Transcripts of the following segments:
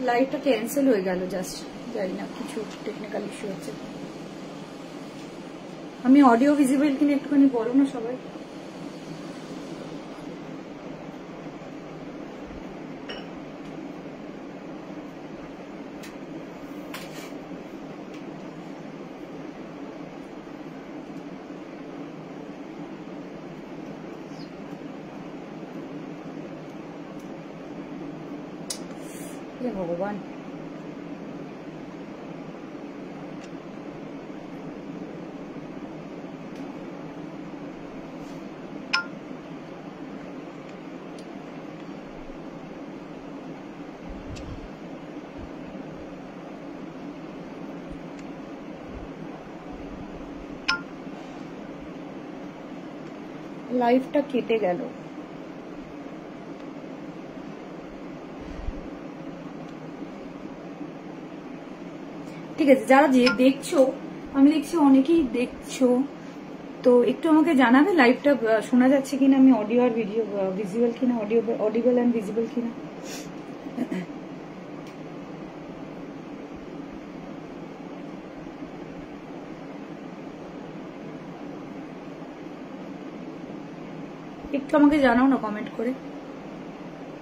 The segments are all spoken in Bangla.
লাইভটা ক্যান্সেল হয়ে গেল জাস্ট, জানি না কিছু টেকনিক্যাল ইস্যু হচ্ছে। আমি অডিও ভিজিবল কিনা একটুখানি বলো না সবাই। ভগবান, লাইভটা কেটে গেল। ঠিক আছে, যারা যে দেখছো, আমি দেখছি অনেকেই দেখছো, তো একটু আমাকে জানাবে লাইভটা শোনা যাচ্ছে কিনা, আমি অডিও আর ভিডিও ভিজুয়াল কিনা, অডিবল এন্ড ভিজিবল কিনা। একটু আমাকে জানাও না কমেন্ট করে,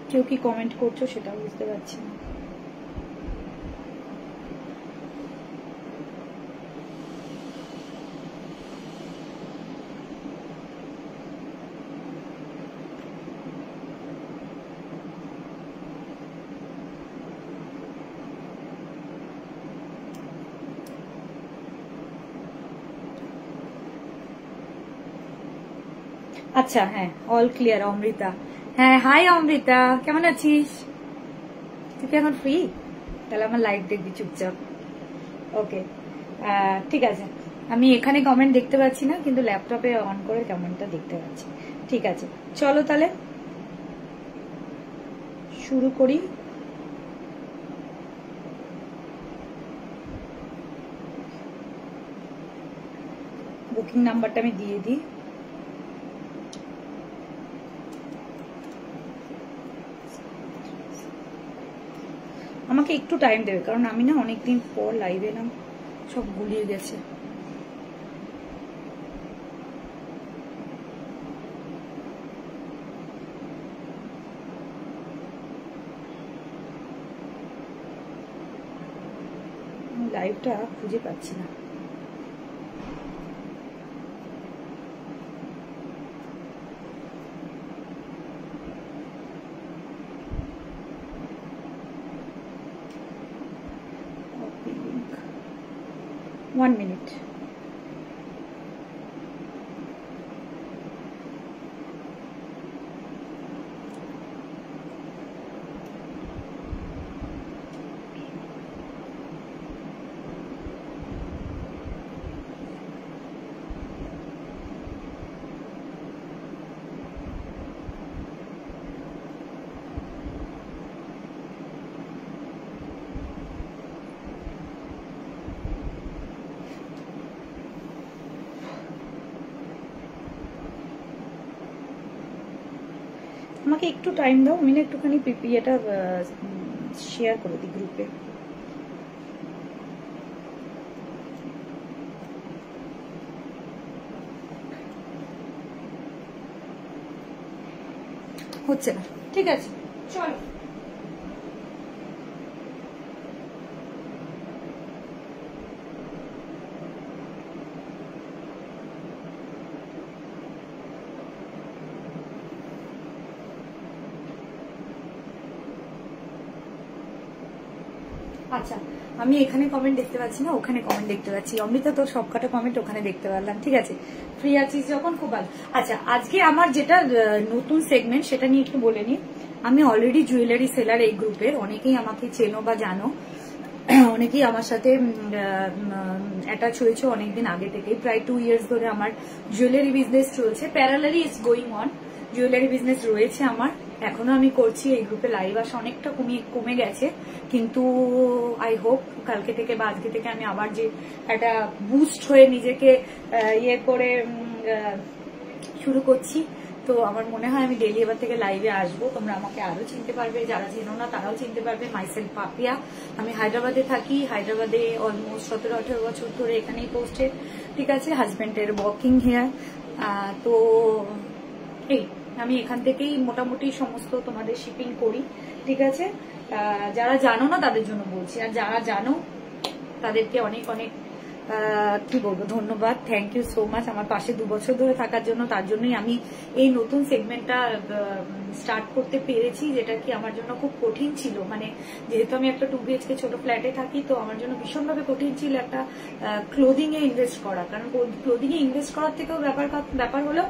কেউ কি কমেন্ট করছো সেটাও বুঝতে পারছি না। আচ্ছা, হ্যাঁ, অল ক্লিয়ার। অমৃতা, হ্যাঁ, হাই অমৃতা, কেমন আছিস? তুই কি এখন ফ্রি? তাহলে আমার লাইভ দেখবি চুপচাপ। ওকে, ঠিক আছে। আমি এখানে কমেন্ট দেখতে পাচ্ছি না, কিন্তু ল্যাপটপে অন করে কমেন্টটা দেখতে পাচ্ছি। ঠিক আছে, চলো তাহলে শুরু করি। বুকিং নাম্বারটা আমি দিয়ে দিই। আমাকে একটু টাইম দেবে, কারণ আমি না অনেকদিন পর লাইভ এলাম, সব গুলিয়ে গেছে। লাইভটা খুঁজে পাচ্ছি না। One minute. আমাকে একটু টাইম দাও, আমি না একটুখানি পিপিএটা শেয়ার করে দিই গ্রুপে। হচ্ছে না, ঠিক আছে, চলো। আচ্ছা, আমি এখানে কমেন্ট দেখতে পাচ্ছি না, ওখানে কমেন্ট দেখতে পাচ্ছি। অমৃতা, তো সবকটা কমেন্ট ওখানে দেখতে পারলাম। ঠিক আছে, ফ্রি আছিস যখন, খুব ভালো। আচ্ছা, আজকে আমার যেটা নতুন সেগমেন্ট সেটা নিয়ে একটু বলে নিই। আমি অলরেডি জুয়েলারি সেলার এই গ্রুপের, অনেকেই আমাকে চেনো বা জানো, অনেকেই আমার সাথে অ্যাটাচ হয়েছে অনেকদিন আগে থেকে। প্রায় 2 years ধরে আমার জুয়েলারি বিজনেস চলছে, parallelly is going on. Jewellery business রয়েছে আমার, এখনো আমি করছি। এই গ্রুপে লাইভ আসা অনেকটা কমে গেছে, কিন্তু আই হোপ কালকে থেকে বা আজকে থেকে আমি আবার যে একটা বুস্ট হয়ে নিজেকে ইয়ে করে শুরু করছি। তো আমার মনে হয় আমি ডেলি এবার থেকে লাইভে আসবো, তোমরা আমাকে আরো চিনতে পারবে, যারা চেনো না তারাও চিনতে পারবে। মাইসেলফ পাপিয়া, আমি হায়দ্রাবাদে থাকি, হায়দ্রাবাদে অলমোস্ট 17-18 বছর ধরে এখানেই পোস্টেড, ঠিক আছে। হাজবেন্ডের ওয়ার্কিং হেয়ার, তো এই আমি এখান থেকেই মোটামুটি সমস্ত তোমাদের শিপিং করি, ঠিক আছে। যারা জানো না তাদের জন্য বলছি, আর যারা জানো তাদেরকে অনেক অনেক কি বলবো, ধন্যবাদ, থ্যাংক ইউ সো মাচ আমার পাশে 2 বছর ধরে থাকার জন্য। তার জন্যই আমি এই নতুন সেগমেন্টটা স্টার্ট করতে পেরেছি, যেটা কি আমার জন্য খুব কঠিন ছিল। মানে যেহেতু আমি একটা 2 BHK ছোট ফ্ল্যাটে থাকি, তো আমার জন্য ভীষণভাবে কঠিন ছিল একটা ক্লোদিং এ ইনভেস্ট করা। কারণ ক্লোদিং এ ইনভেস্ট করার থেকেও ব্যাপার হলো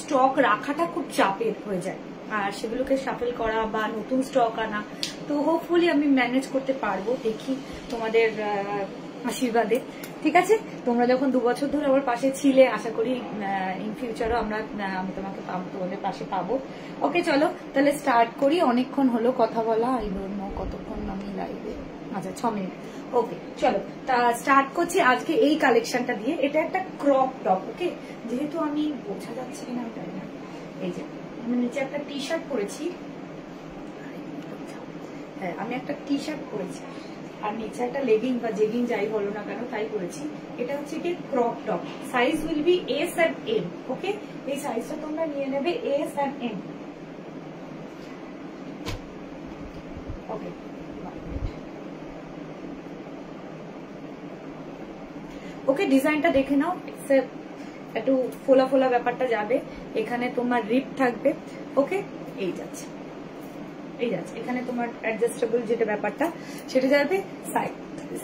স্টক রাখাটা খুব চাপের হয়ে যায়, আর সেগুলোকে শাফেল করা বা নতুন স্টক আনা। তো হোপফুলি আমি ম্যানেজ করতে পারবো, দেখি তোমাদের আশীর্বাদে, ঠিক আছে। তোমরা যখন 2 বছর ধরে আমার পাশে ছিলে, আশা করি ইন ফিউচারও আমি তোমাকে তোমাদের পাশে পাবো। ওকে চলো তাহলে স্টার্ট করি, অনেকক্ষণ হলো কথা বলা, আই ডোন্ট নো কতক্ষণ আমি লাইভে, আচ্ছা 6 মিনিট। ওকে চলো তা স্টার্ট করছি আজকে এই কালেকশনটা দিয়ে। এটা একটা ক্রপ টপ, ওকে। যেহেতু আমি বোঝা যাচ্ছে কিনা আমি জানি না, এই যে আমি নিচে একটা টি শার্ট পরেছি, হ্যাঁ আমি একটা টি শার্ট পরেছি, আর নিচে একটা লেগিং বা জেগিং যাই বলো না কেন তাই করেছি। এটা হচ্ছে কি crop top, size will be S and M, ওকে। এই সাইজটা তোমরা নিয়ে নেবে S and M, ওকে। ওকে ডিজাইনটা দেখে নাও, একটু ফোলা ফোলা ব্যাপারটা যাবে, এখানে তোমার রিপ থাকবে, ওকে। এই যাচ্ছে এখানে তোমার অ্যাডজাস্টেবল যেটা ব্যাপারটা সেটা যাবে।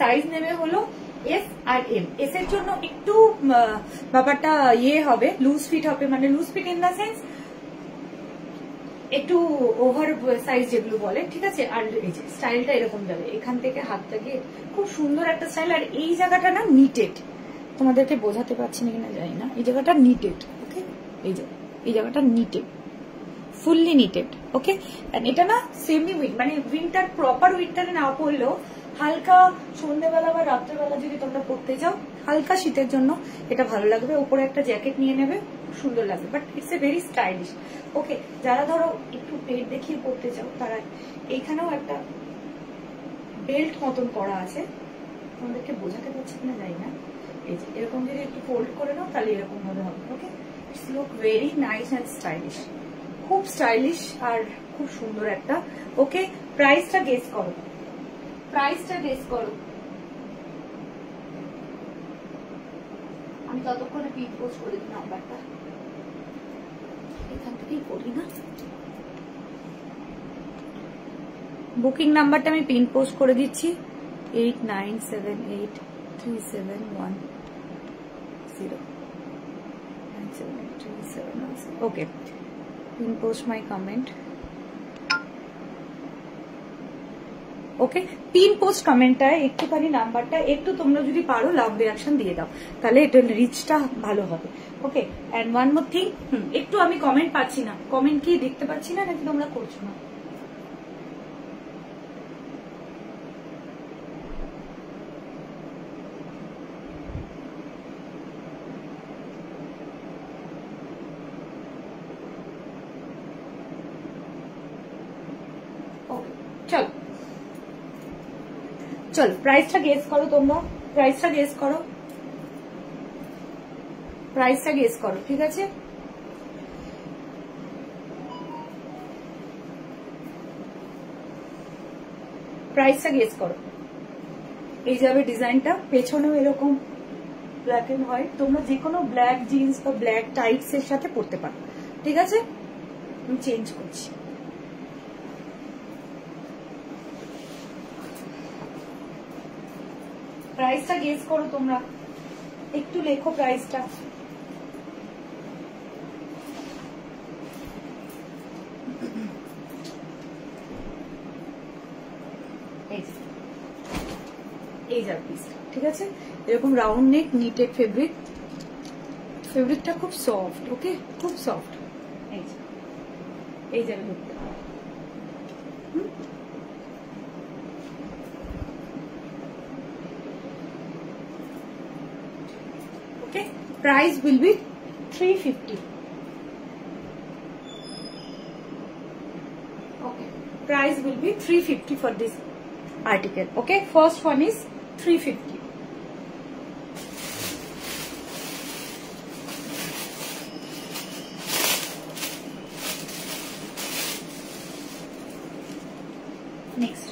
সাইজ নেবে হলো S আর M। S এর জন্য একটু ব্যাপারটা হবে, লুজ ফিট হবে, মানে loose fit in the sense একটু ওভার সাইজ যেগুলো বলে, ঠিক আছে। আর এই যে স্টাইলটা এরকম যাবে, এখান থেকে হাতটা গিয়ে খুব সুন্দর একটা স্টাইল। আর এই জায়গাটা না নিটেড, তোমাদেরকে বোঝাতে পারছি না কিনা জানি না, এই জায়গাটা নিটেড, ওকে। এই জায়গাটা নিটেড, ফুললি নিটেড, ওকে। এটা না সেমি মানে উইন্টার, প্রপার উইন্টারে না পরলেও হালকা সন্ধ্যেবেলা বা রাত্রেবেলা যদি তোমরা পরতে যাও, হালকা শীতের জন্য এটা ভালো লাগবে। উপরে একটা জ্যাকেট নিয়ে নেবে, সুন্দর লাগবে, but it's a very stylish, okay. যারা ধরো একটু পেট দেখিয়ে পরতে চাও, তারা এইখানেও একটা বেল্ট মতন করা আছে, তোমাদেরকে বোঝাতে পারছি কিনা জানি না। এই যে এরকম যদি একটু ফোল্ড করে নাও তাহলে এরকম ভাবে হবে, okay. It's look very nice and stylish, খুব স্টাইলিশ আর খুব সুন্দর একটা, ওকে। প্রাইসটা গেস করো, আমি ততক্ষণে পিন পোস্ট করে দিই নাম্বারটা, এখান থেকেই করি না, বুকিং নাম্বারটা আমি পিন পোস্ট করে দিচ্ছি 8978378310, okay. Pin post my comment, okay. Pin post কমেন্টটায় একটুখানি নাম্বারটা একটু তোমরা যদি পারো লাভ রিয়াকশন দিয়ে দাও, তাহলে এটা রিচটা ভালো হবে, ওকে। এন্ড ওয়ান মোর থিং, একটু আমি কমেন্ট পাচ্ছি না, কমেন্ট কি দেখতে পাচ্ছি না নাকি তোমরা করছো না? চলো প্রাইসটা গেস করো, তোমরা প্রাইসটা গেস করো, ঠিক আছে। প্রাইসটা গেস করো, এই যাবে ডিজাইনটা, পেছনেও এরকম ব্ল্যাক এন্ড হোয়াইট, তোমরা যে কোনো ব্ল্যাক জিন্স বা ব্ল্যাক টাইটস এর সাথে পরতে পারো, ঠিক আছে। আমি চেঞ্জ করছি, প্রাইসটা গেস করো তোমরা, একটু লেখো প্রাইসটা। এই যার পিসটা, ঠিক আছে। এরকম রাউন্ড নেক, নিটেড ফেব্রিকটা খুব সফট, ওকে, খুব সফট। এই যার লুকটা, okay, price will be 350, Okay, price will be 350 for this article. Okay, first one is 350. Next,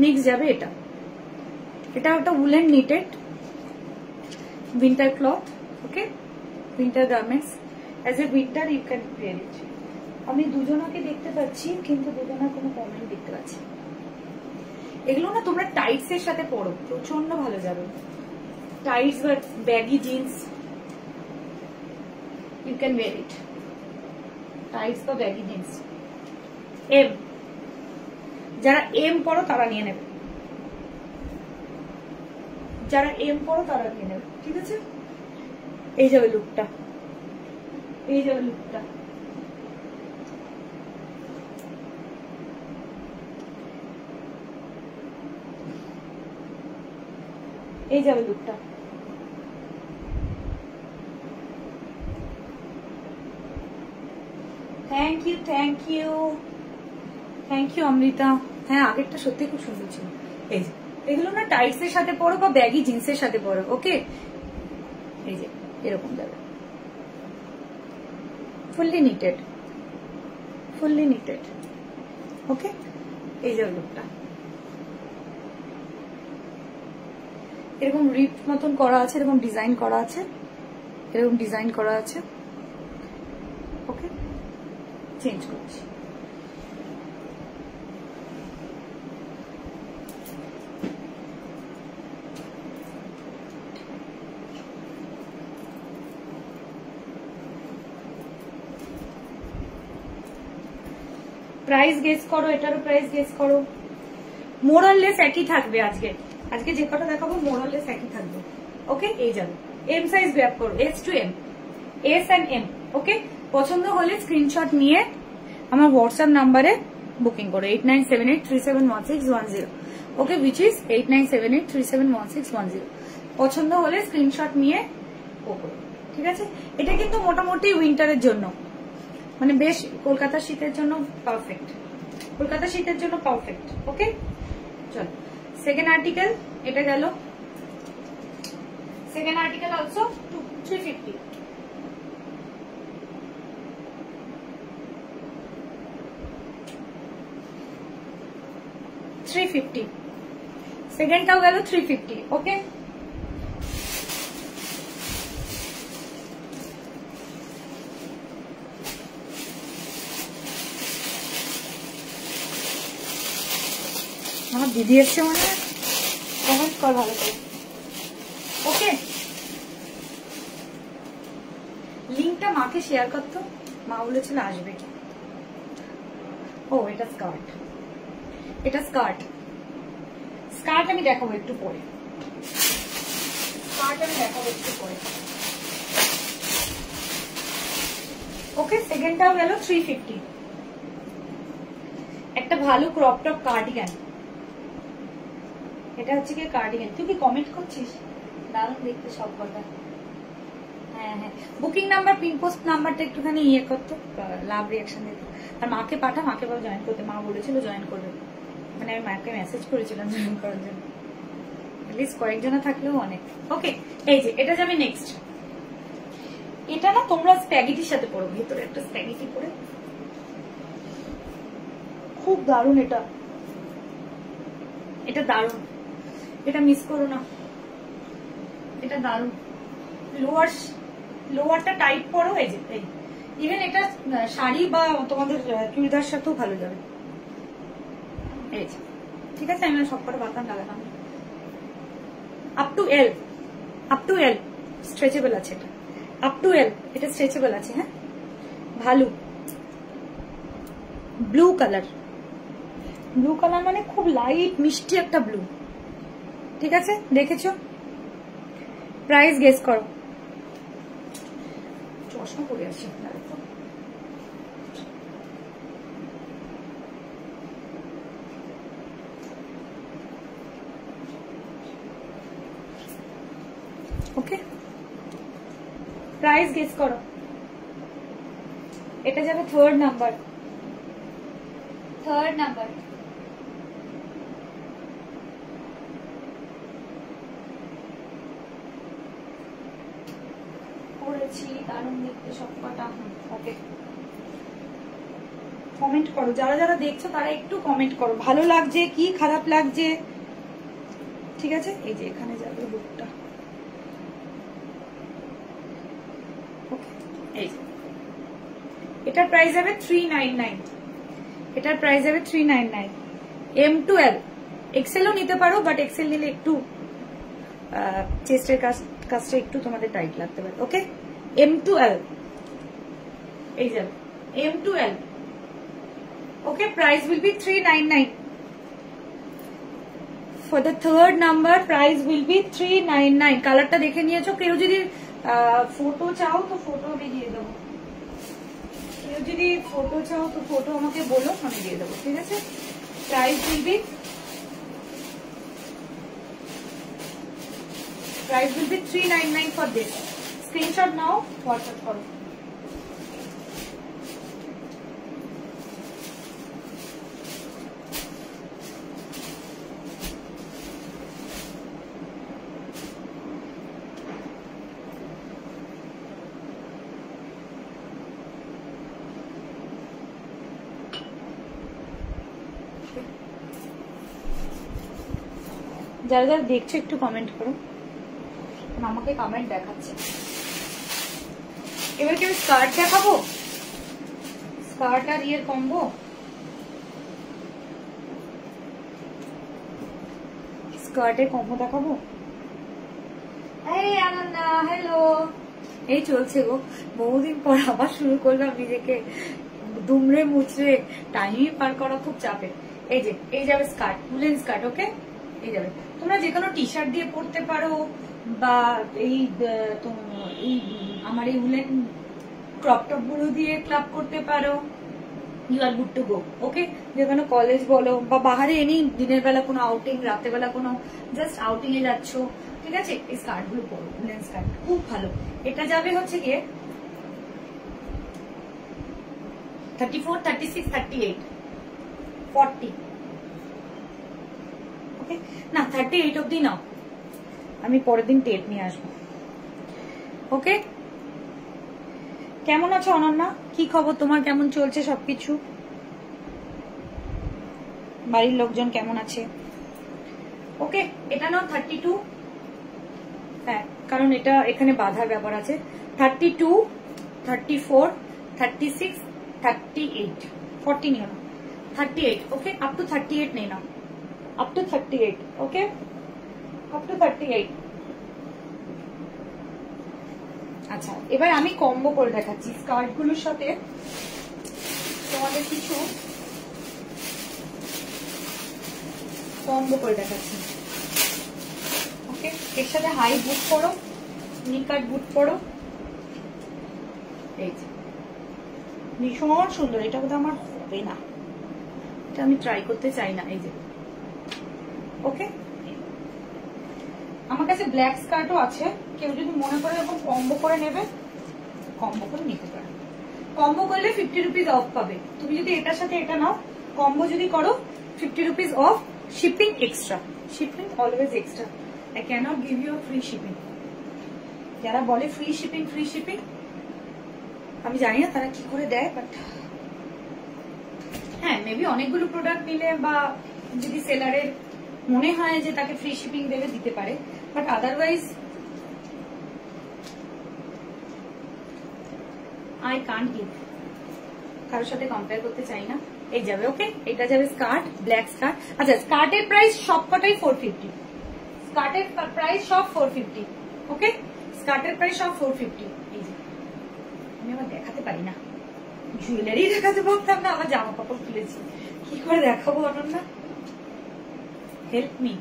next যাবে এটা, এটা একটা woolen knitted winter cloth. Okay, winter garments. As a winter you can wear it. আমি দুজনাকে দেখতে পাচ্ছি কিন্তু দুজনার কোনো কমেন্ট দেখতে পাচ্ছি। এগুলো না তোমরা টাইটস এর সাথে পরো, প্রচন্ড ভালো যাবে। টাইটস বা baggy jeans you can wear it. টাইটস বা ব্যাগি জিন্স। এম, যারা এম পরো তারা নিয়ে নেবে, যারা এম পরো তারা নিয়ে নেবে, ঠিক আছে? এই যাবে লুকটা, এই যাবে লুকটা। এই যাবে লুকটা। Thank you, thank you, thank you Amrita. হ্যাঁ, আগেরটা সত্যি খুব সুন্দর ছিল। এই যে এগুলো না টাইটস এর সাথে পরো বা ব্যাগি জিন্সের সাথে পরো। ওকে, এই যে এরকম যাবে, ফুললি নিটেড, ফুললি নিটেড। ওকে, এই যাবে লুকটা। এরকম রিপ মতন করা আছে, এরকম ডিজাইন করা আছে, এরকম ডিজাইন করা আছে। ওকে, চেঞ্জ করছি। প্রাইস গেস করো, এটারও প্রাইস গেস করো। মোরাললেস একই থাকবে আজকে, আজকে যে কটা দেখাবো মোরাললেস একই থাকবে। ওকে, এই যাবে। এম সাইজ গ্র্যাব করো, S to M, S and M. Okay, পছন্দ হলে স্ক্রিনশট নিয়ে আমার হোয়াটসঅ্যাপ নাম্বারে বুকিং করো, 8978371610। ওকে, উইচ ইজ 8978371610। পছন্দ হলে স্ক্রিনশট নিয়ে ও করো, ঠিক আছে? এটা কিন্তু মোটামুটি উইন্টারের জন্য, মানে বেশ কলকাতা শীতের জন্য পারফেক্ট, কলকাতা শীতের জন্য পারফেক্ট। ওকে, চলো সেকেন্ড আর্টিকেল, এটা গেল। Second article also 350। সেকেন্ডটাও গেল 350। ওকে, আমার দিদি এসছে মনে হয়, কমেন্ট কর ভালো করে। ওকে, লিঙ্কটা মাকে শেয়ার করতো, মা বলেছিল আসবে। ও, এটা স্কার্ট, এটা স্কার্ট। স্কার্ট আমি দেখাবো একটু পরে, স্কার্ট আমি দেখাবো একটু পরে। ওকে, সেকেন্ডটাও গেল 350। একটা ভালো ক্রপ টপ কার্ডিগান, এটা হচ্ছে কি কার্ডিগান। তুই কি কমেন্ট করছিস? দারুণ দেখতে সব কথা। হ্যাঁ হ্যাঁ, বুকিং নাম্বার, পিন পোস্ট নাম্বারটা একটুখানি ইয়ে করতো, লাভ রিয়াকশন দিত। আর মাকে পাঠা, মাকে বল জয়েন করতে, মা বলেছিল জয়েন করবে। মানে আমি মাকে মেসেজ করেছিলাম জয়েন করার জন্য, প্লিজ কয়েকজনা থাকলেও অনেক। ওকে, এই যে এটা যাবে নেক্সট। এটা না তোমরা স্প্যাগেটির সাথে পড়ো, ভেতরে একটা স্প্যাগেটি পরে, খুব দারুণ এটা, এটা দারুণ, এটা মিস করো না, এটা দারুণ। লোয়ারটা টাইট পরো, এই যে ইভেন এটা শাড়ি বা তোমাদের চুড়িদার সাথেও ভালো যাবে। এই যে, ঠিক আছে, আমি সবকটা বাতাম লাগালাম। Up to L, up to L stretchable আছে এটা, আপ টু এল এটা স্ট্রেচেবল আছে। হ্যাঁ, ভালো ব্লু কালার, ব্লু কালার মানে খুব লাইট মিষ্টি একটা ব্লু, ঠিক আছে? দেখেছো? প্রাইস গেস করো। চশমা পরে আসি, ওকে প্রাইস গেস করো। এটা যাবে থার্ড নাম্বার। থার্ড নাম্বার করেছি, দারুণ দেখতে সবকটা। ওকে, কমেন্ট করো, যারা যারা দেখছো তারা একটু কমেন্ট করো, ভালো লাগছে কি খারাপ লাগছে, ঠিক আছে। এই যে এখানে যাবে বুকটা। ওকে, এই যে এটার প্রাইস যাবে 399, এটার প্রাইস যাবে 399। M2L, এক্সেলও নিতে পারো, বাট এক্সেল নিলে একটু চেস্টের কাজটা একটু তোমাদের টাইট লাগতে পারে। ওকে, M2L এই যাবে M2L। Okay, price will B 399 for the third number. Price will B 399। কালারটা দেখে নিয়েছো? কেউ যদি ফটো চাও তো ফটো আমি দিয়ে দেবো, কেউ যদি ফটো চাও তো ফটো আমাকে বলো, আমি দিয়ে দেবো, ঠিক আছে। Price will B 399 for this. Screenshot now, WhatsApp করো। যারা যারা দেখছো একটু কমেন্ট করো, আমাকে কমেন্ট দেখাচ্ছে। এবার কি আমি স্কার্ট দেখাবো? স্কার্ট আর ইয়ের কম্বো। স্কার্টের কম্বো দেখাবো। এই আনন্দা, হ্যালো। এই চলছে গো, বহুদিন পর আবার শুরু করলাম নিজেকে দুমড়ে মুচড়ে টাইমই পার করা খুব চাপের। এই যে এই যাবে স্কার্ট, উলেন স্কার্ট। ওকে, এই যাবে। তোমরা যে কোনো টি শার্ট দিয়ে পরতে পারো, বা এই আমার এই উলেন ক্রপ টপ গুলো দিয়ে ক্লাব করতে পারো। You are good to go. Okay, যে কোনো কলেজ বলো বা বাহারে এনি দিনের বেলা কোনো আউটিং, রাতের বেলা কোনো জাস্ট আউটিং এ যাচ্ছ, ঠিক আছে, এই স্কার্ট গুলো পরো, উলেন স্কার্ট খুব ভালো। এটা যাবে হচ্ছে গিয়ে 34, 36, 38, 40। ওকে, না 38 অব্দি নাও, আমি পরের দিন টেপ নিয়ে আসবো। ওকে, কেমন আছো অনন্যা? কি খবর তোমার? কেমন চলছে সবকিছু? বাড়ির লোকজন কেমন আছে? ওকে, এটা নাও 32। হ্যাঁ, কারণ এটা এখানে বাধার ব্যাপার আছে। 32, 34, 36, 38, 40 নিও না, 38। ওকে, আপ টু 38 নেই না, up to 38। Okay, up to 38। আচ্ছা, এবার আমি কম্বো করে দেখাচ্ছি স্কার্ট গুলোর সাথে তোমাদের কিছু কম্বো করে দেখাচ্ছি। ওকে, এর সাথে হাই বুট পরো, নিকাট বুট পরো। এই যে ভীষণ সুন্দর, এটা বোধহয় আমার হবে না, এটা আমি ট্রাই করতে চাই না। এই যে ওকে, আমার কাছে ব্ল্যাক স্কার্টও আছে, কেউ যদি মনে করে এরকম কম্বো করে নেবে, কম্বো করে নিতে পারে। কম্বো করলে 50 রুপিস অফ পাবে। তুমি যদি এটার সাথে এটা নাও, কম্বো যদি করো 50 rupees off, shipping extra, shipping always extra. I can't give you free shipping. যারা বলে ফ্রি শিপিং, ফ্রি শিপিং, আমি জানি না তারা কি করে দেয়, বাট হ্যাঁ, মেবি অনেকগুলো প্রোডাক্ট নিলে বা যদি সেলারের মনে হয় যে তাকে ফ্রি শিপিং দেবে, দিতে পারে, but otherwise I can't give, কারোর সাথে কম্পেয়ার করতে চাই না। এই যাবে। ওকে, এটা যাবে স্কার্ট, ব্ল্যাক স্কার্ট। আচ্ছা, স্কার্টের প্রাইস সবকটাই 450, স্কার্টের প্রাইস সব 450। ওকে, স্কার্টের প্রাইস সব 450। এই যে আমি আবার দেখাতে পারি না, জুয়েলারি দেখাতে পারতাম না, আমার জামা কাপড় খুলেছি, কি করে দেখাবো Ananya? Help me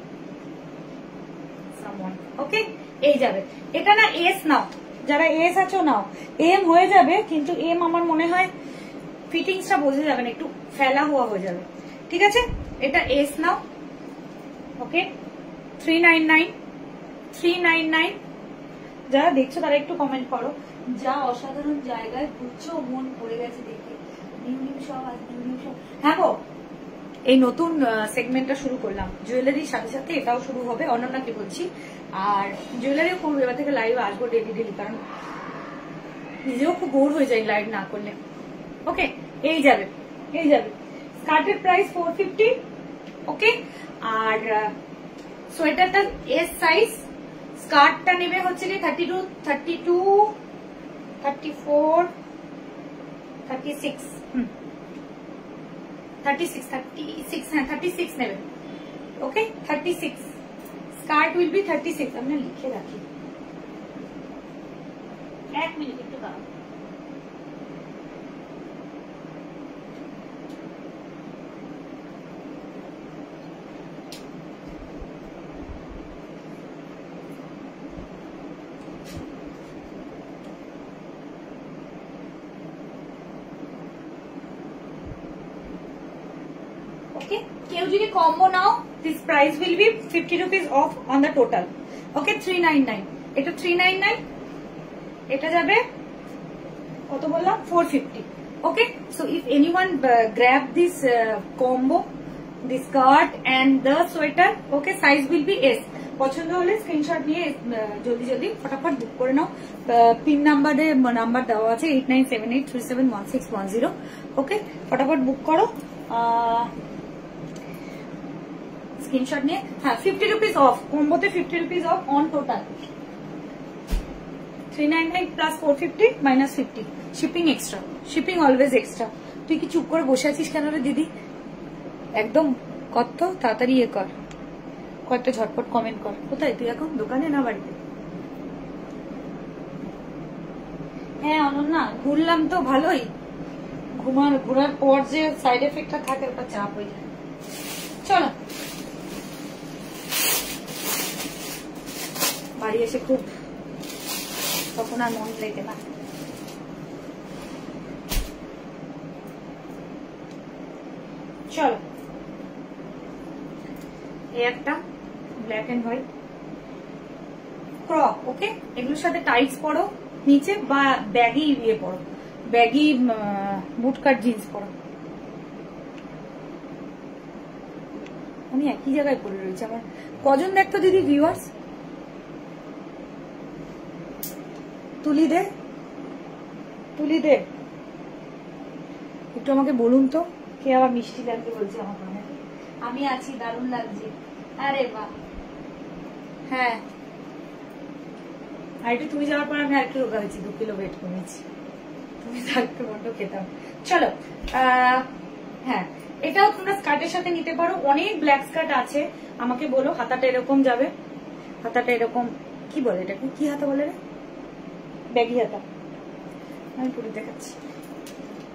someone. Okay, এই যাবে। এটা না এস নাও, যারা এস আছো নাও, এম হয়ে যাবে, কিন্তু এম আমার মনে হয় ফিটিংসটা বোঝা যাবে না, একটু ফেলা হওয়া হয়ে যাবে, ঠিক আছে। এটা এস নাও। ওকে, 399, 399। যারা দেখছো তারা একটু কমেন্ট করো যা অসাধারণ জায়গায় ঘুরছো, মন পড়ে গেছে দেখে। নিউ নিউ সব আজ নিউ নিউ সব। হ্যাঁ গো, এই নতুন সেগমেন্টটা শুরু করলাম, জুয়েলারির সাথে সাথে এটাও শুরু হবে। অনন্যাকে বলছি, আর জুয়েলারিও করবো, এবার থেকে লাইভ আসবো ডেলি ডেলি, কারণ নিজেও খুব বোর হয়ে যায় লাইভ না করলে। ওকে, এই যাবে এই যাবে। স্কার্টের প্রাইস 450। ওকে, আর সোয়েটারটা এস সাইজ, স্কার্টটা নেবে হচ্ছে কি 32, 32, 34, 36, 36, 36, হ্যাঁ 36 নেবে। ওকে, 36 স্কার্ট উইল বি 36। আমি লিখে রাখি, 1 মিনিট একটু দাঁড়াও। Okay, কেউ যদি combo now, this price will be 50 rupees off on the total. Okay, 399, এটা 399, এটা যাবে কত বললাম 450. Okay, so if anyone grab this combo, the skirt and the sweater, okay, size will be S. পছন্দ হলে স্ক্রিনশট নিয়ে জলদি জলদি ফটাফট বুক করে নাও। পিন নাম্বারে নাম্বার দেওয়া আছে 8978371610। ওকে, ফটাফট বুক করো স্ক্রিনশট নিয়ে। হ্যাঁ, 50 রুপিস অফ কম্বোতে, 50 rupees off on total. 399 plus 450 minus 50, shipping extra, shipping always extra. তুই কি চুপ করে বসে আছিস কেন রে দিদি? একদম কত তাড়াতাড়ি ইয়ে কর, কয়েকটা ঝটপট কমেন্ট কর। কোথায় তুই এখন, দোকানে না বাড়িতে? হ্যাঁ অনন্যা, ঘুরলাম তো ভালোই, ঘোরার পর যে সাইড এফেক্টটা থাকে ওটা চাপ হয়ে যায়। চলো, বাড়ি এসে খুব তখন আর মন লেগে না। চলো, এই একটা ব্ল্যাক এন্ড হোয়াইট ক্রপ। ওকে, এগুলোর সাথে টাইটস পরো নিচে, বা ব্যাগি ইয়ে পরো, ব্যাগি বুটকাট জিন্স পরো। আমি একই জায়গায় পরে রয়েছে। আমার কজন দেখতো দিদি ভিউয়ার্স? তুলি দে, তুলি দে একটু, আমাকে বলুন তো কে আবার মিষ্টি লাগবে বলছে আমার মনে। আমি আছি, দারুণ লাগছে। আরে বাহ, হ্যাঁ। আর একটু তুমি যাওয়ার পর আমি আর একটু রোগা হয়েছি, 2 কিলো ওয়েট কমেছি। তুমি থাকতে বড্ড খেতাম। চলো, হ্যাঁ এটাও তোমরা স্কার্টের সাথে নিতে পারো। অনেক ব্ল্যাক স্কার্ট আছে, আমাকে বলো। হাতাটা এরকম যাবে, হাতাটা এরকম, কি বলে এটাকে, কি হাতা বলে রে? ব্যাগি হাতা। আমি পুরো দেখাচ্ছি।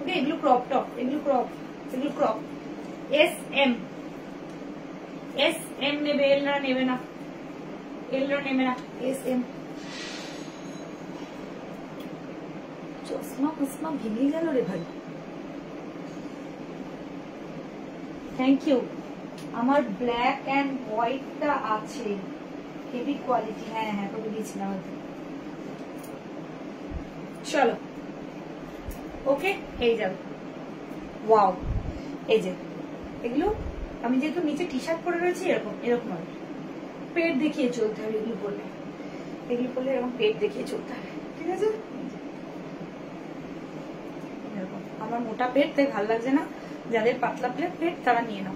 ওকে, এগুলো ক্রপ টপ, এগুলো ক্রপ, এগুলো crop. S M, S M নেবে, এলরা নেবে না, এলরা নেবে না, এস এম। চশমা ফসমা ভেঙে গেল রে ভাই। Thank you. আমার ব্ল্যাক এন্ড হোয়াইটটা আছে, হেভি কোয়ালিটি। হ্যাঁ হ্যাঁ, তোকে দিয়েছিলাম। চলো, ওকে, এই যাবে। ওয়াও, এই যে এগুলো, আমি যেহেতু নিচে টি শার্ট পরে রয়েছি, এরকম এরকম হবে। পেট দেখিয়ে চলতে হবে এগুলো পরলে, এগুলো পরলে এরকম পেট দেখিয়ে চলতে হবে, ঠিক আছে? এরকম আমার মোটা পেট, তাই ভালো লাগছে না। যাদের পাতলা পেট তারা নিয়ে নাও।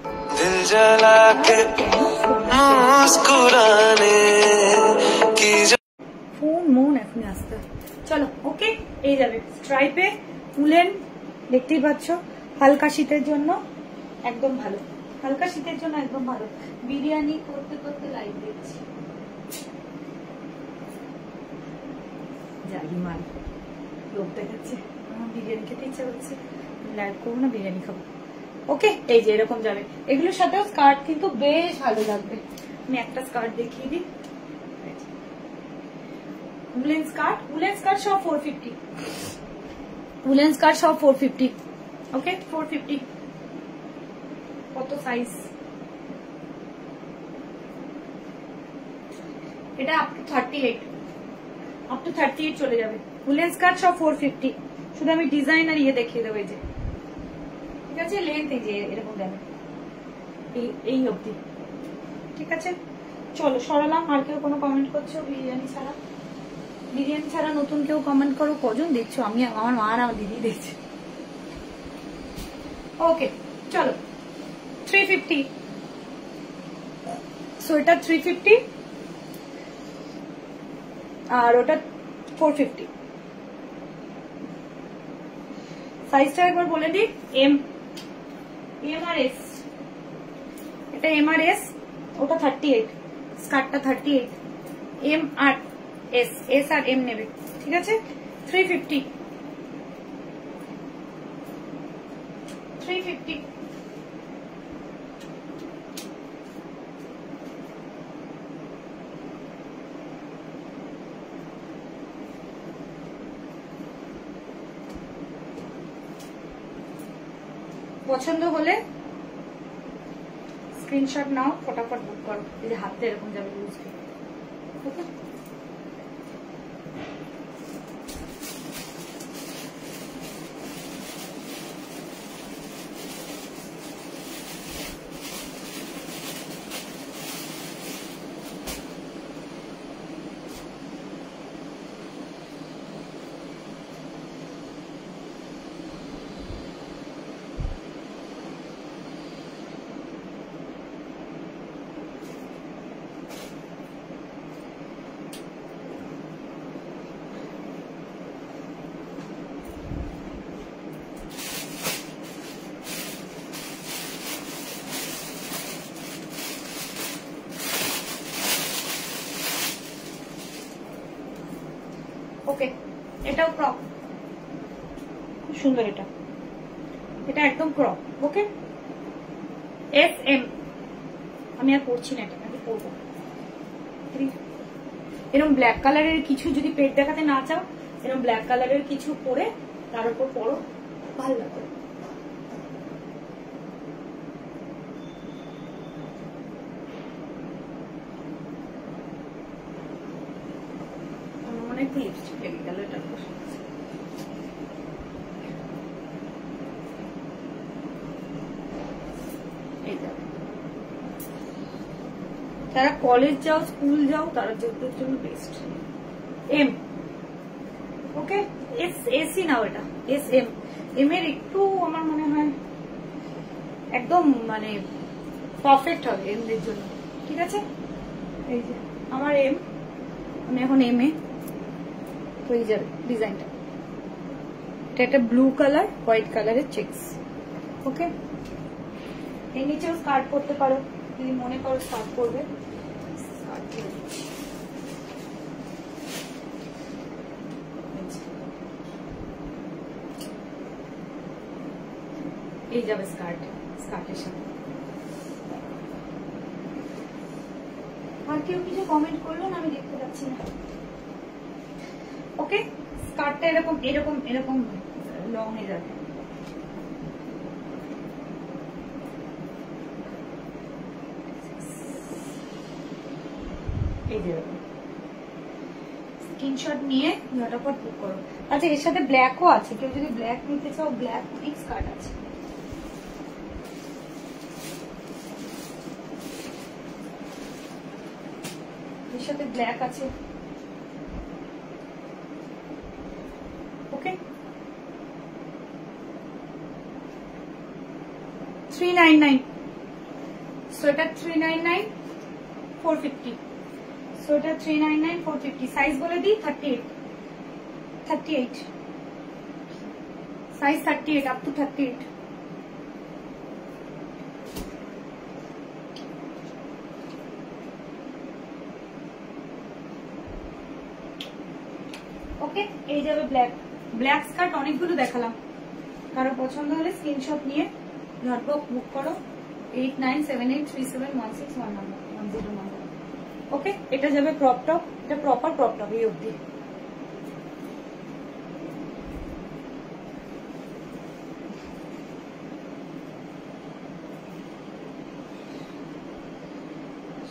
ফোন মন এখনই আসতে। চলো, ওকে, এই যাবে স্ট্রাইপে উলেন, দেখতেই পাচ্ছ। হালকা শীতের জন্য একদম ভালো, হালকা শীতের জন্য একদম ভালো। বিরিয়ানি করতে করতে লাইভ দেখছি, জালি মাল লোক দেখাচ্ছে। আমার বিরিয়ানি খেতে ইচ্ছা করছে, লাইভ করবো না, বিরিয়ানি খাবো। ওকে, এই যে এরকম যাবে। এগুলোর সাথেও স্কার্ট কিন্তু বেশ ভালো লাগবে। আমি একটা স্কার্ট দেখিয়ে দিই। উলেন স্কার্ট, উলেন স্কার্ট সব 450, উলেন স্কার্ট সব 450। ওকে, 450। কত সাইজ? এটা আপ টু 38, আপ টু 38 চলে যাবে। উলেন স্কার্ট সব 450, শুধু আমি ডিজাইন আর ইয়ে দেখিয়ে দেবো। এই যে ঠিক আছে, লেন্থ এই যে এরকম যাবে এই অবধি, ঠিক আছে। চলো সরালাম। আর কেউ কোনো কমেন্ট করছো বিরিয়ানি ছাড়া? বিরিয়ানি ছাড়া নতুন কেউ কমেন্ট করো। কজন দেখছো? আমি, আমার মা আর আমার দিদি দেখছে। ওকে চলো 350, সো এটা 350 আর ওটা 450। সাইজটা একবার বলে দিই, এম আর এস। এটা এম আর এস, ওটা 38, স্কার্টটা 38। এম আর এস, এস আর এম নেবে, ঠিক আছে। 350 350। পছন্দ হলে স্ক্রিনশট নাও, ফটাফট বুক করো। এই যে হাতে এরকম যাবে বুঝতে, ওকে। ওকে, এটাও ক্রপ, খুব সুন্দর। এটা একদম ক্রপ, ওকে। এস এম, আমি আর পরছি না, এটা আমি পরবো। এরকম ব্ল্যাক কালারের কিছু, যদি পেট দেখাতে না চাও, এরকম ব্ল্যাক কালারের কিছু পরে তার উপর পরো, ভালো লাগবে। অনেক লিপস্টিক লেগে গেল এটা। যারা কলেজ যাও, স্কুল যাও, তারা যোগ্যের জন্য বেস্ট। এম, ওকে। এস এসি নাও, এটা এস এম। এম এর একটু আমার মনে হয় একদম মানে পারফেক্ট হবে এম এর জন্য, ঠিক আছে। এই যে আমার এম, আমি এখন এম এ। তো এই যাবে ডিজাইনটা, এটা একটা ব্লু কালার হোয়াইট কালারের চেকস, ওকে। এর নিচেও স্কার্ট করতে পারো, যদি মনে করো স্কার্ট করবে। এই যাবে স্কার্ট, স্কার্টের সাথে। আর কেউ কিছু কমেন্ট করলো না, আমি দেখতে পাচ্ছি না, ওকে। স্কার্টটা এরকম এরকম এরকম লং হয়ে যাবে। এই যে স্ক্রিনশট নিয়ে ঝটাপট বুক করো। আচ্ছা, এর সাথে ব্ল্যাকও আছে, কেউ যদি ব্ল্যাক নিতে চাও, ব্ল্যাক অনেক স্কার্ট আছে। এর সাথে ব্ল্যাক আছে, ওকে। 399, সো এটা 399 450, সো এটা 399 450। সাইজ বলে দিই 38, সাইজ 38 আপ টু 38। ওকে, এই যাবে ব্ল্যাক। ব্ল্যাক স্কার্ট অনেকগুলো দেখালাম, কারো পছন্দ হলে স্ক্রিনশট নিয়ে ঝটপট বুক করো। 8978371611 নাম্বার, ওকে। এটা যাবে ক্রপ টপ, এটা প্রপার ক্রপ টপ এই অবধি।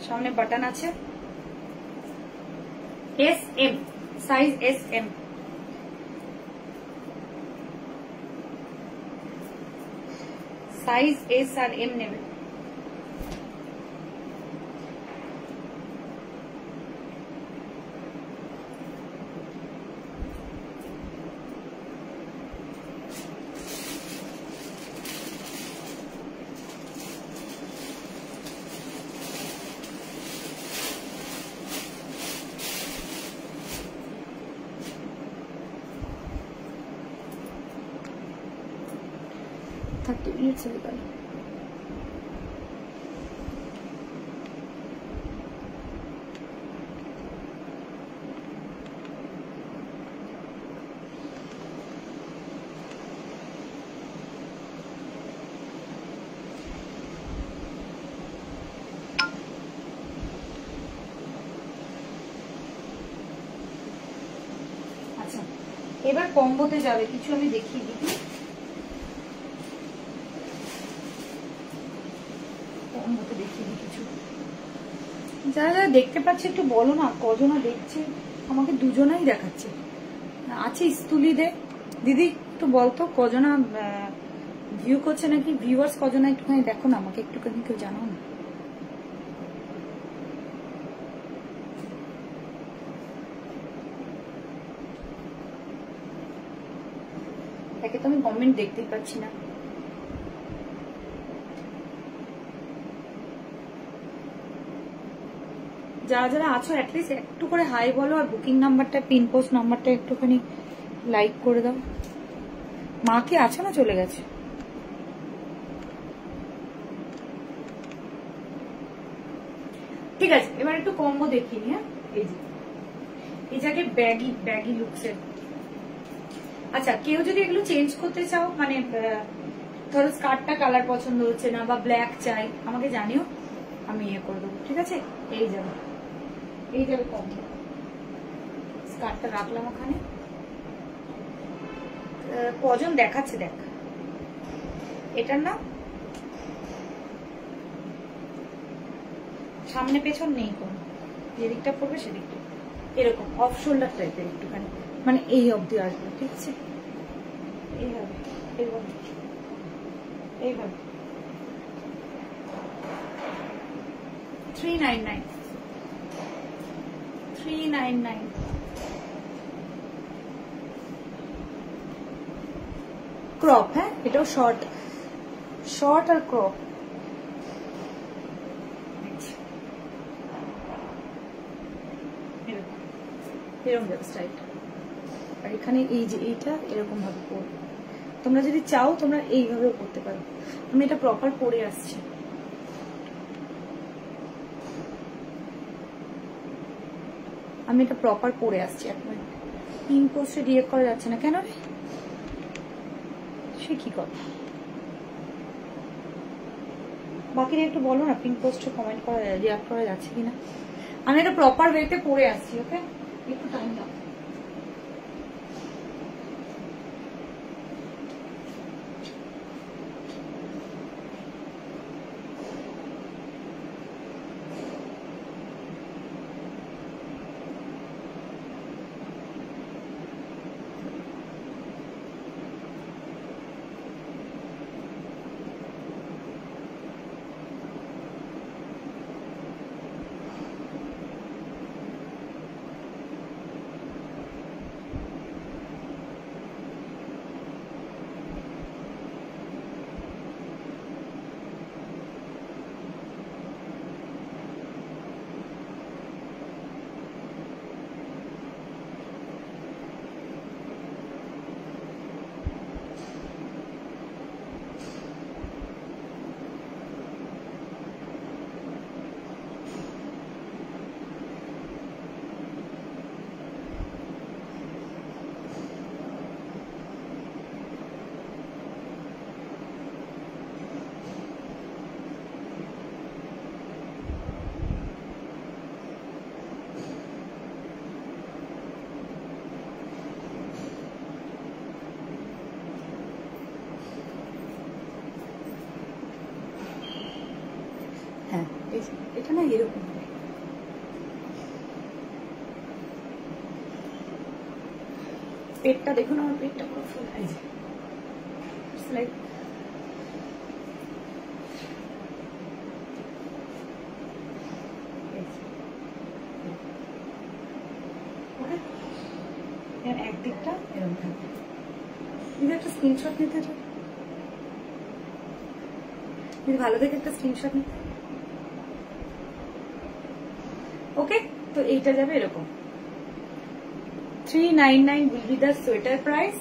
সামনে বাটন আছে। S M, size S M, size S আর এম নেবে। চলে গেল। আচ্ছা এবার কম্বোতে যাবে, কিছু আমি দেখিয়ে দিই। যারা যারা দেখতে পাচ্ছে একটু বলো না, কজনা দেখছে? আমাকে দুজনাই দেখাচ্ছে। আছে স্তুলি দে দিদি, একটু বলতো কজনা ভিউ করছে নাকি, ভিউয়ার্স কজনা একটুখানি দেখো না, আমাকে একটুখানি কেউ জানাও না। তাকে তো আমি কমেন্ট দেখতেই পাচ্ছি না। যারা যারা আছো অ্যাটলিস্ট একটু করে হাই বলো, আর বুকিং নাম্বারটা, পিন পোস্ট নাম্বারটা একটুখানি লাইক করে দাও। মা কি আছে না চলে গেছে? ঠিক আছে, এবার একটু কম্বো দেখিয়ে নি। হ্যাঁ, এই যে এই জায়গায় ব্যাগি ব্যাগি লুকসের। আচ্ছা কেউ যদি এগুলো চেঞ্জ করতে চাও, মানে ধরো স্কার্টটা কালার পছন্দ হচ্ছে না বা ব্ল্যাক চাই, আমাকে জানিও, আমি ইয়ে করে দেবো। ঠিক আছে, এই যাবে কম্বো। স্কার্টটা রাখলাম ওখানে। কজন দেখাচ্ছে দেখ, এটার না সামনে পেছন নেই কোন, যেদিকটা পড়বে সেদিকটা এরকম অফ শোল্ডার টাইপের একটুখানি, মানে এই অবধি আসবে। ঠিক আছে, এইভাবে এইভাবে এইভাবে 399 399। ক্রপ, হ্যাঁ এটাও শর্ট, শর্ট আর ক্রপ। এরকম যাবে স্টাইলটা। আর এখানে এই যে এইটা এরকম ভাবে পরবে। তোমরা যদি চাও তোমরা এইভাবেও করতে পারো। আমি এটা প্রপার পরে আসছি। আমি এটা প্রপার পরে আসছি। এক মিনিট, পিন পোস্টে রিয়েক্ট করা যাচ্ছে না কেন রে? সে কি কথা, বাকিরা একটু বলো না, পিন পোস্টে কমেন্ট করা রিয়েক্ট করা যাচ্ছে কিনা। আমি এটা প্রপার ওয়েতে পরে আসছি। ওকে, একটু টাইম দাও। হ্যাঁ এটা না এরকম পেটটা দেখুন, আমার পেটটা পুরো ফুল হয়ে যায়। এরকম থাকবে। যদি একটা স্ক্রিনশট নিতে চাই, যদি ভালো দেখে একটা স্ক্রিনশট নিতে। ওকে, তো এইটা যাবে এরকম 399 will be the sweater price।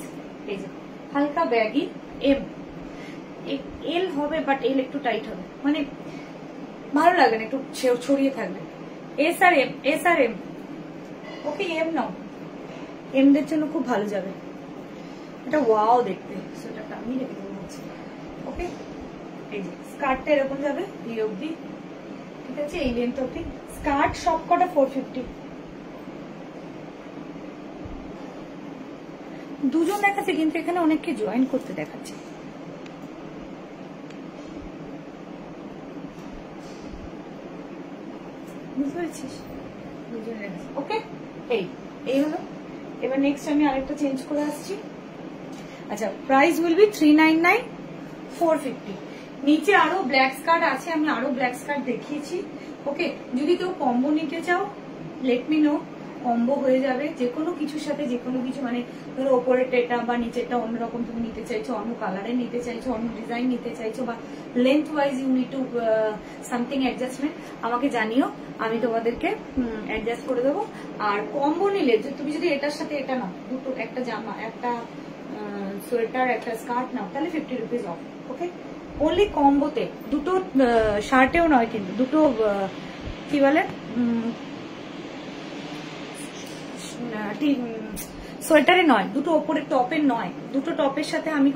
এই যে হালকা ব্যাগি এম, এল হবে বাট এল একটু টাইট হবে, মানে ভালো লাগে না, একটু ছড়িয়ে থাকবে। এস আর এম, এস আর M. Okay, M now, M দের জন্য খুব ভালো যাবে এটা। ওয়াও দেখতে, সোয়েটারটা আমি রেখে দেবো হচ্ছে। ওকে, এই যে স্কার্টটা এরকম যাবে এই অবধি, ঠিক আছে, এই লেন্থ অবধি। স্কার্ট সব কটা 450। দুজন দেখাচ্ছে কিন্তু এখানে অনেককে জয়েন করতে দেখাচ্ছে। বুঝতে পেরেছিস? দুজন দেখাচ্ছে। ওকে, এই হলো। এবার নেক্সট আমি আরেকটা চেঞ্জ করে আসছি। আচ্ছা, প্রাইস উইল বি 399 450। নিচে আরো ব্ল্যাক স্কার্ট আছে, আমি আরো ব্ল্যাক স্কার্ট দেখিয়েছি। ওকে, যদি কেউ কম্বো নিতে চাও লেট মি নো, কম্বো হয়ে যাবে যে কোনো কিছুর সাথে, যে কোনো কিছু, মানে ধরো ওপরের এটা বা নিচেরটা অন্যরকম তুমি নিতে চাইছো, অন্য কালারে নিতে চাইছো, অন্য ডিজাইন নিতে চাইছো, বা length wise you need to something adjustment, আমাকে জানিও, আমি তোমাদেরকে অ্যাডজাস্ট করে দেবো। আর কম্বো নিলে তুমি যদি এটার সাথে এটা নাও, দুটো, একটা জামা, একটা সোয়েটার, একটা স্কার্ট নাও, তাহলে 50 রুপিস অফ। ওকে, অনলি কম্বোতে, দুটো শার্টেও নয় কিন্তু, দুটো কি বলে সোয়েটারে নয়, দুটো ওপরের টপের নয়, দুটো টপের সাথে আমি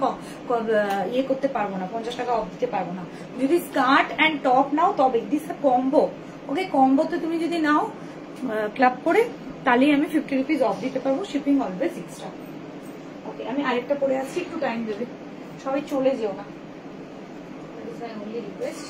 ইয়ে করতে পারবো না, 50 টাকা অফ দিতে পারবো না। যদি স্কার্ট অ্যান্ড টপ নাও তবে দিস কম্বো। ওকে, কম্বোতে তুমি যদি নাও ক্লাব করে, তাহলেই আমি 50 রুপিস অফ দিতে পারবো, শিপিং অলওয়েজ এক্সট্রা। ওকে, আমি আরেকটা পরে আসছি, একটু টাইম দেবে, সবাই চলে যেও না, that is my only request.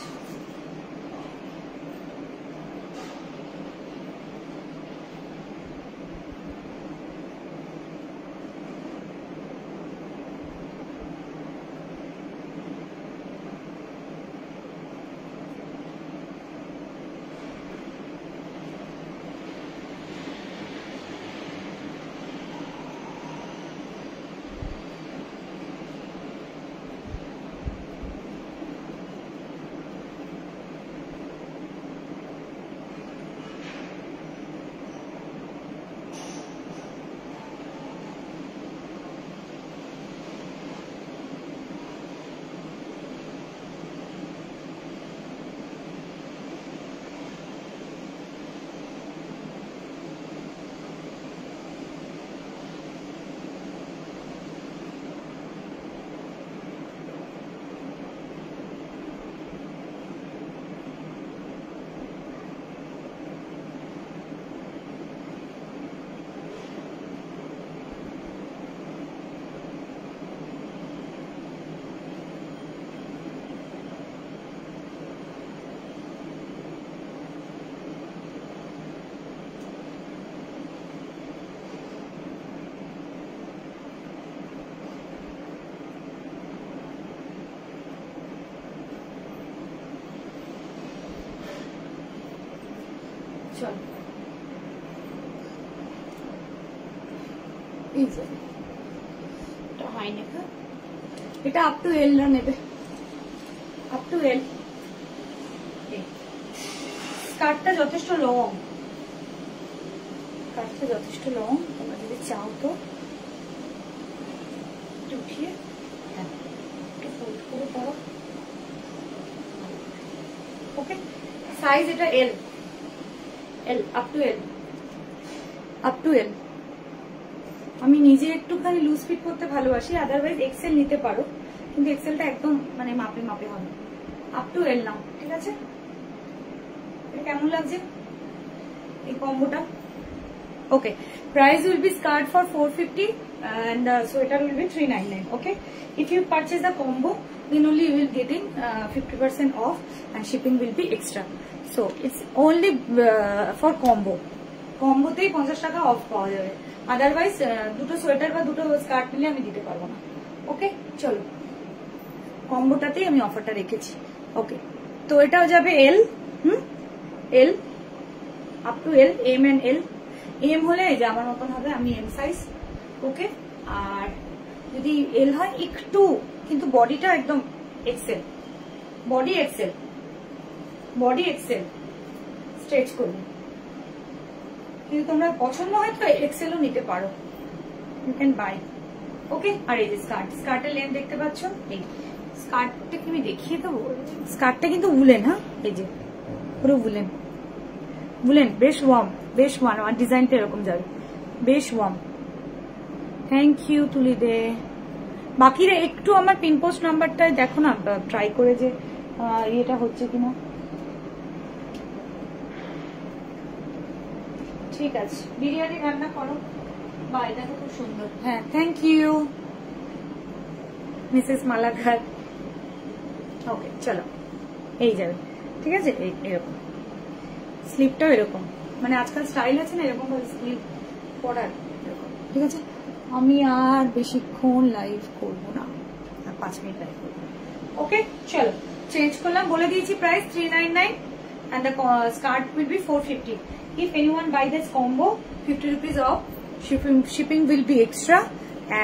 চল, এটা হাই নেক, এটা আপ টু এল না নেবে, আপ টু এল। স্কার্টটা যথেষ্ট লং, স্কার্টটা যথেষ্ট লং, তোমরা যদি চাও তো উঠিয়ে ফোল্ড করে পড়ো। ওকে, সাইজ এটা L, L up to L, up to L. আমি নিজে একটুখানি লুজ ফিট করতে ভালোবাসি, আদারওয়াইজ এক্সেল নিতে পারো, কিন্তু এক্সেলটা একদম মানে মাপে মাপে হবে। আপ টু এল নাও, ঠিক আছে? এটা কেমন লাগছে এই কম্বোটা? Okay, price will be skirt for 450 and sweater will be 399. Okay, if you purchase the combo, then only you will getting 50% off and shipping will be extra. So it's only for combo. কম্বোতেই 50 টাকা অফ পাওয়া যাবে, আদারওয়াইজ দুটো সোয়েটার বা দুটো স্কার্ট নিলে আমি দিতে পারবো না। ওকে, চলো, কম্বোটাতেই আমি অফারটা রেখেছি। ওকে, তো এটাও যাবে L, L up to L, M and L. M হলে এই যে আমার মতন হবে, আমি এম সাইজ। ওকে, আর যদি এল হয় একটু, কিন্তু বডিটা একদম XL, body XL, body XL stretch করবে। কিন্তু তোমরা পছন্দ হয় তো এক্সেলও নিতে পারো, ইউ ক্যান বাই। ওকে, আর এই যে স্কার্ট, স্কার্টের লেন্থ দেখতে পাচ্ছ, এই স্কার্টটাকে আমি দেখিয়ে দেবো। স্কার্টটা কিন্তু উলেন, হ্যাঁ এই যে পুরো উলেন, উলেন বেশ ওয়ার্ম, বেশ ওয়ার্ম। আর ডিজাইনটা এরকম যাবে, বেশ ওয়ার্ম। থ্যাংক ইউ তুলি দে। বাকিরা একটু আমার পিনপোস্ট নাম্বারটায় দেখো না, ট্রাই করে যে এটা হচ্ছে কিনা। ঠিক আছে, বিরিয়ানি রান্না করো। বা এটা তো খুব সুন্দর। হ্যাঁ, থ্যাংক ইউ মিসেস মালাকার। ওকে চলো, এই যাবে, ঠিক আছে। এরকম স্লিপটাও এরকম, মানে আজকাল স্টাইল আছে না এরকম স্লিপ পরার, ঠিক আছে। আমি আর বেশিক্ষণ লাইভ করবো না, আর 5 মিনিট লাইভ করবো। ওকে চলো, চেঞ্জ করলাম, বলে দিয়েছি price 399 and the skirt will be 450. If anyone buy this combo, 50 rupees off, shipping will be extra.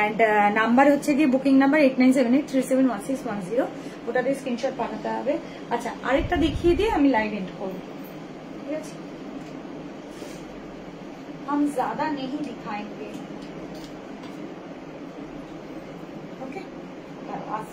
And number হচ্ছে গিয়ে বুকিং নাম্বার 8978371610, ওটাতে স্ক্রিনশট পাঠাতে হবে। আচ্ছা, আরেকটা দেখিয়ে দিয়ে আমি লাইভ এন্ড করবো, ঠিক আছে। हम ज्यादा नहीं दिखाएंगे, ओके। आज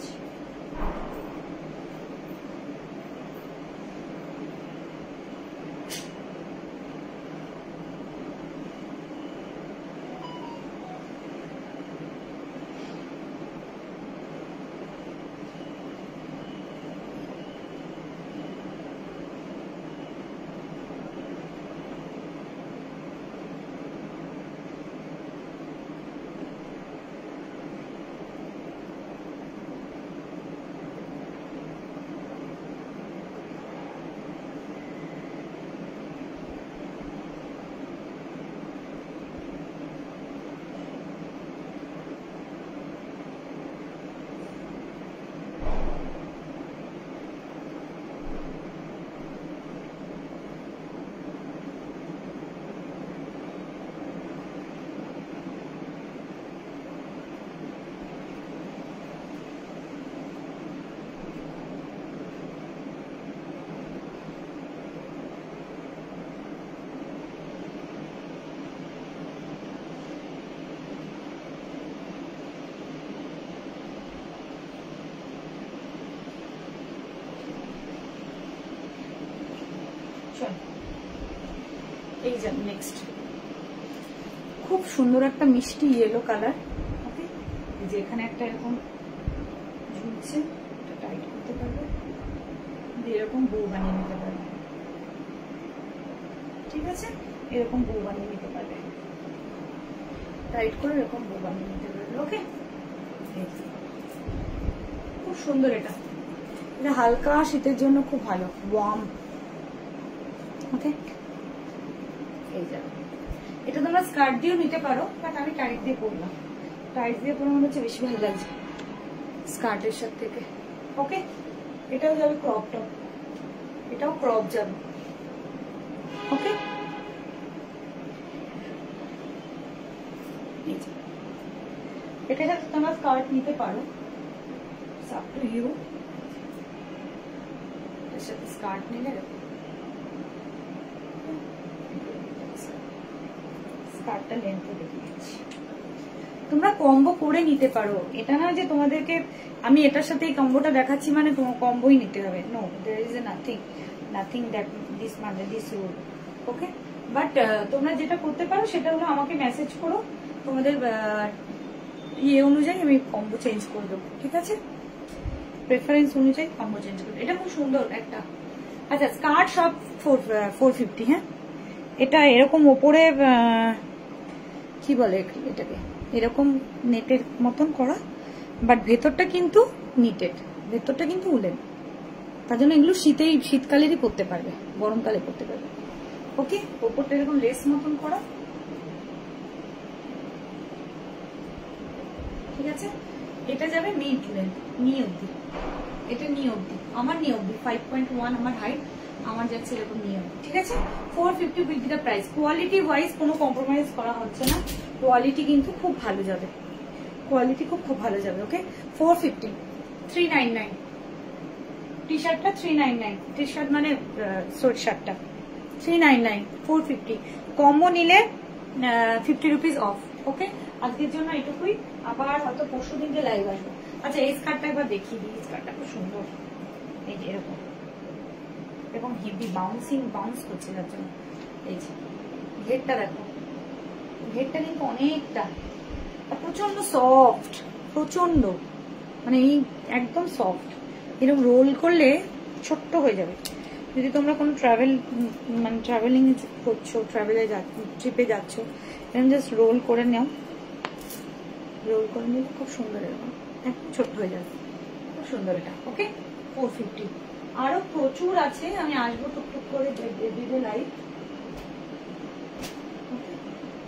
এই যে নেক্সট খুব সুন্দর একটা মিষ্টি ইয়েলো কালার, ওকে। এই যে এখানে একটা এরকম ঝুলছে, এটা টাইট করতে পারবে, এরকম বউ বানিয়ে নিতে পারবে, ঠিক আছে। এরকম বউ বানিয়ে নিতে পারবে, টাইট করে এরকম বউ বানিয়ে নিতে পারবে, ওকে। খুব সুন্দর এটা, এটা হালকা শীতের জন্য খুব ভালো, ওয়ার্ম, ওকে। এই যাবে, এটা তোমরা স্কার্ট দিয়েও নিতে পারো, বাট আমি টাইট দিয়ে পরলাম, টাইট দিয়ে পরে মনে হচ্ছে বেশি ভালো লাগছে স্কার্টের সাথে থেকে, ওকে। এটাও যাবে ক্রপ টপ, এটাও ক্রপ যাবে, ওকে। এটা সাথে তোমরা স্কার্ট নিতে পারো, আপ টু ইউ। এর সাথে স্কার্ট নিলে স্কার্টটা লেন্থ দেখে দিচ্ছি, তোমরা কম্বো করে নিতে পারো। এটা না যে তোমাদেরকে আমি এটার সাথে এই কম্বোটা দেখাচ্ছি মানে তোমার কম্বোই নিতে হবে, no, there is nothing that this মানে দিস রুল, ওকে। বাট তোমরা যেটা করতে পারো সেটা হলো আমাকে মেসেজ করো, তোমাদের ইয়ে অনুযায়ী আমি কম্বো চেঞ্জ করে দেবো, ঠিক আছে। প্রেফারেন্স অনুযায়ী কম্বো চেঞ্জ করবো। এটা খুব সুন্দর একটা। আচ্ছা, স্কার্ট সব 450, হ্যাঁ। এটা এরকম ওপরে কি বলে এটাকে, এরকম নেটের মতন করা, বাট ভেতরটা কিন্তু নিটেড, ভেতরটা কিন্তু উলেন, তার জন্য এগুলো শীতকালেরই পরতে পারবে, গরমকালে পরতে পারবে, ওকে। ওপরটা এরকম লেস মতন করা, ঠিক আছে। এটা যাবে মিড লেন্থ, নি অব্দি, এটা নি অব্দি, আমার নি অব্দি 5.1 আমার হাইট, আমার যাচ্ছে এরকম নিয়ম, ঠিক আছে। 450 will be the price. Quality wise কোনো কম্প্রোমাইজ করা হচ্ছে না, কোয়ালিটি কিন্তু খুব ভালো যাবে, কোয়ালিটি খুব ভালো যাবে। ওকে 450, 399 টি শার্টটা 399, টি শার্ট মানে শর্ট শার্টটা 399, 450 কম্বো নিলে 50 রুপিস অফ। ওকে আজকের জন্য এটুকুই, আবার হয়তো পরশু দিনকে লাইভ আসবো। আচ্ছা এই স্কার্টটা একবার দেখিয়ে দিই, স্কার্টটা খুব সুন্দর, এই যে এরকম এবং হেভি বাউন্স করছে যার জন্য। এই যে ঘেরটা দেখো, ঘেরটা কিন্তু অনেকটা, প্রচন্ড সফট, প্রচন্ড মানে এই একদম সফট, এরকম রোল করলে ছোট্ট হয়ে যাবে। যদি তোমরা কোনো ট্রাভেলিং করছো, ট্রিপে যাচ্ছ, এরকম জাস্ট রোল করে নাও, রোল করে নিলে খুব সুন্দর, এরকম একদম ছোট্ট হয়ে যাবে, খুব সুন্দর এটা। ওকে 450, আরো প্রচুর আছে, আমি আসবো টুকটুক করে দিবে লাইভ।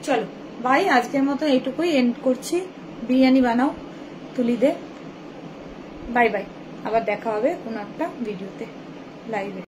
চলো বাই, আজকের মতো এইটুকুই এন্ড করছি। বিরিয়ানি বানাও, তুলি দে, বাই বাই, আবার দেখা হবে কোনো একটা ভিডিওতে লাইভে।